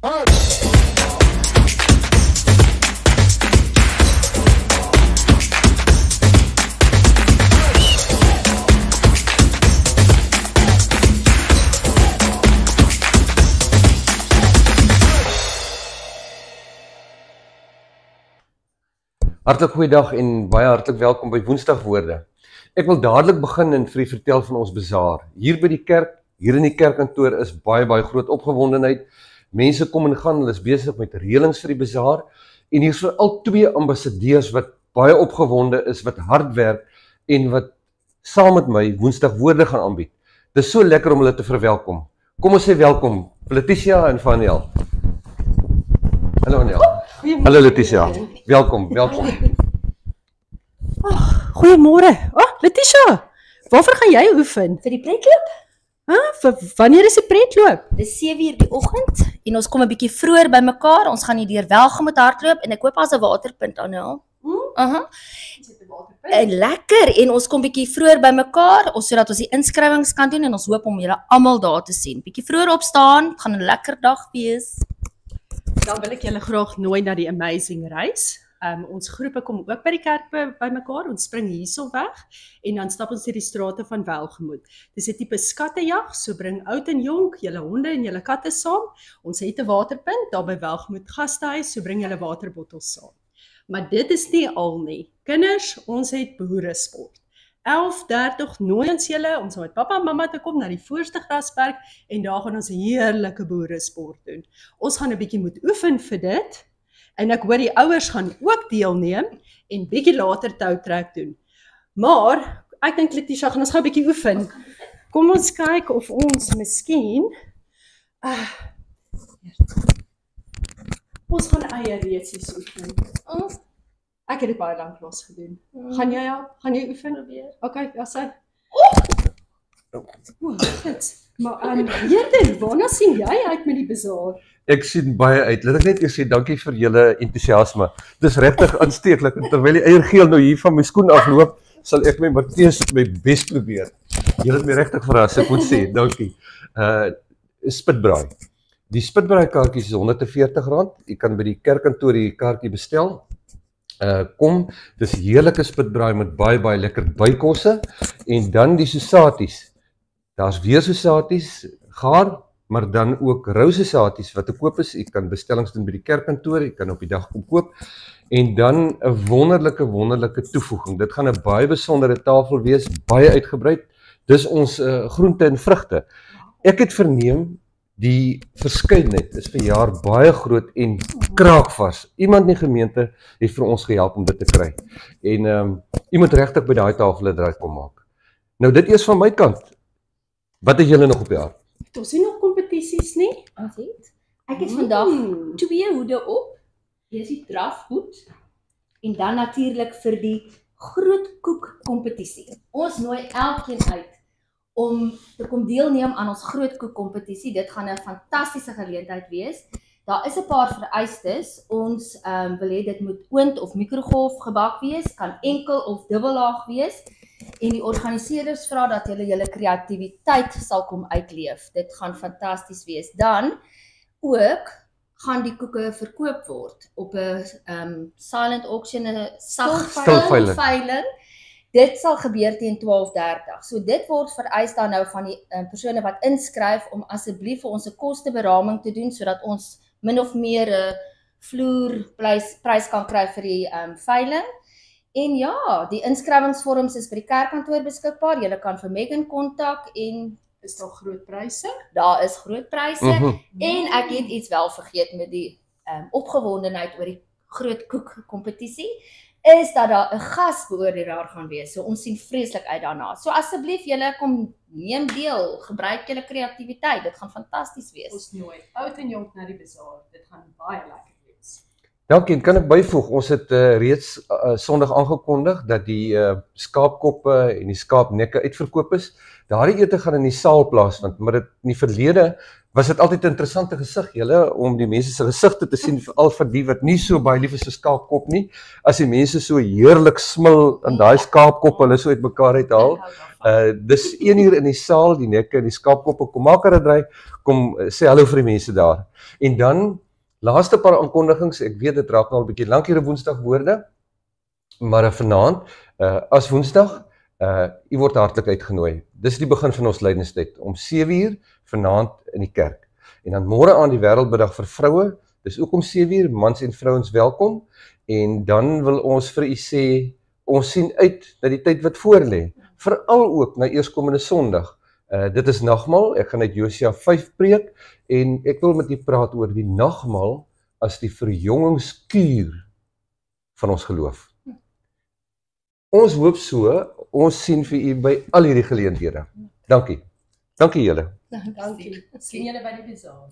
Hartlik goeiedag en baie hartlik welkom by Woensdagwoorde. Ek wil dadelik begin en vir u vertel van ons bazaar. Hier by die kerk, hier in die kerkkantoor is baie groot opgewondenheid. Mense kom en gaan, hulle is besig met reëlings vir die bazaar en hier is veral 2 ambassadeurs wat baie opgewonde is, wat hard werk en wat saam met my Woensdagwoorde gaan aanbied. Dit is so lekker om hulle te verwelkom. Kom ons sê welkom, Letitia en Vaniel. Hallo Vaniel. Hallo Letitia. Welkom. Goeiemôre. Letitia, waarvoor gaan jy oefen? Vir die pretloop? Wanneer is die pretloop? Dis 7:00 die oggend en ons kom 'n bietjie vroeër bymekaar. Ons gaan hier deur Welgemoed hardloop en ek hoop as 'n waterpunt aan nou. Lekker en ons kom bietjie vroeër bymekaar sodat ons die inskrywings kan doen en ons hoop om julle almal daar te sien. Bietjie vroeër opstaan, het gaan 'n lekker dag wees. Dan wil ek julle graag nooi na die Amazing Race. Ons groepe kom ook by die kerk bymekaar. Ons spring hierso weg en dan stap ons deur die strate van Welgemoed. Dis 'n tipe skattejag, so bring oud en jonk, julle honde en julle katte saam. Ons het 'n waterpunt daar by Welgemoed Gastehuis, so bring julle waterbottels saam. Maar dit is nie al nie. Kinders, ons het boeresport. 11:30 nooi ons julle om saam met pappa en mamma te kom na die voorste grasperk en daar gaan ons heerlike boeresport doen. Ons gaan 'n bietjie moet oefen vir dit en ek hoor die ouers gaan ook deelneem en bietjie later toutrek doen. Maar ek dink Letitia gaan ons gou 'n bietjie oefen. Kom ons kyk of ons miskien ons gaan eie reetsies oefen. Ek het dit baie lank los gedoen. Gaan jy help? Gaan jy oefen? Okay, ja sy. Maar Jeder, waarna sien jy uit met die bazaar? Ek sien baie uit. Laat ek net eers sê dankie vir julle entoesiasme. Dis regtig aansteeklik en terwyl die eiergeel nou hier van my skoen afloop, sal ek my Matteus my bes probeer. Julle het my regtig verras, ek moet sê, dankie. Spitbraai. Die spitbraai kaartjies is R140. Jy kan by die kerkkantoor die kaartjie bestel. Kom, dis heerlike spitbraai met baie lekker bykosse en dan die sosaties. Daar's weer sosaties gaar, maar dan ook rou sosaties wat te koop is. Jy kan bestellings doen by die kerkkantoor, jy kan op die dag kom koop en dan 'n wonderlike toevoeging. Dit gaan 'n baie besondere tafel wees, baie uitgebrei. Dis ons groente en vrugte. Ek het verneem die verskeidenheid is verjaar baie groot en kraakvas. Iemand in die gemeente het vir ons gehelp om dit te kry. En iemand regtig by daai tafel het draai kom maak. Nou dit eers van my kant. Wat het julle nog op die hart? Het ons nie nog kompetisies nie? Ons het. Ek het vandag 2 hoede op. Hier is die drafhoed en dan natuurlik vir die groot koek kompetisie. Ons nooi elkeen uit om te kom deelneem aan ons groot koek kompetisie. Dit gaan 'n fantastiese geleentheid wees. Daar is 'n paar vereistes. Ons wil hê dit moet oond of mikrogolf gebak wees, kan enkel of dubbellaag wees. En die organiseerders vra dat julle kreatiwiteit sal kom uitleef. Dit gaan fantasties wees. Dan ook gaan die koeke verkoop word op 'n silent auction, 'n stilveiling. Dit sal gebeur teen 12:30. So dit word vereis dan nou van die persone wat inskryf om asseblief vir ons 'n kosteberaming te doen sodat ons min of meer 'n vloerprys kan kry vir die veiling. En ja, die inskrywingsvorms is by die kerkkantoor beskikbaar. Julle kan vir Megan kontak en is daar groot pryse? Daar is groot pryse en ek het iets wel vergeet met die opgewondenheid oor die groot koek kompetisie. Is dat daar 'n gasbeoordelaar gaan wees. So ons sien vreeslik uit daarna. So asseblief julle kom neem deel, gebruik julle kreatiwiteit. Dit gaan fantasties wees. Ons nooi oud en jonk na die bazaar. Dit gaan baie lekker wees. Dankie, en kan ek byvoeg, ons het reeds Sondag aangekondig dat die skaapkoppe en die skaapnekke uitverkoop is. Daardie ete gaan in die saal plaasvind, maar in die verlede was dit altyd 'n interessante gesig, julle, om die mense se gesigte te sien, veral vir die wat nie so baie lief is vir skaapkop nie, as die mense so heerlik smil in daai skaapkop, hulle so uitmekaar uithaal. Dis 1 uur in die saal, die nekke en die skaapkoppe, kom maak hulle draai, kom sê hallo vir die mense daar. En dan laaste paar aankondigings, ek weet dit raak nou al 'n bietjie lank hier op Woensdag woorde, maar vanaand, as Woensdag, u word hartlik uitgenooi. Dis die begin van ons lydenstyd, om 7 uur vanaand in die kerk. En dan môre aan die Wêreldmiddag vir vroue, dis ook om 7 uur, mans en vrouens welkom. En dan wil ons vir u sê, ons sien uit na die tyd wat voor lê, veral ook na eerskomende Sondag. Dit is nagmaal, ek gaan uit Josua 5 preek, en ek wil met u praat oor die nagmaal as die verjongingskuur van ons geloof. Ons hoop so, ons sien vir u by al hierdie geleenthede. Dankie. Dankie julle. Dankie. Sien julle by die bazaar.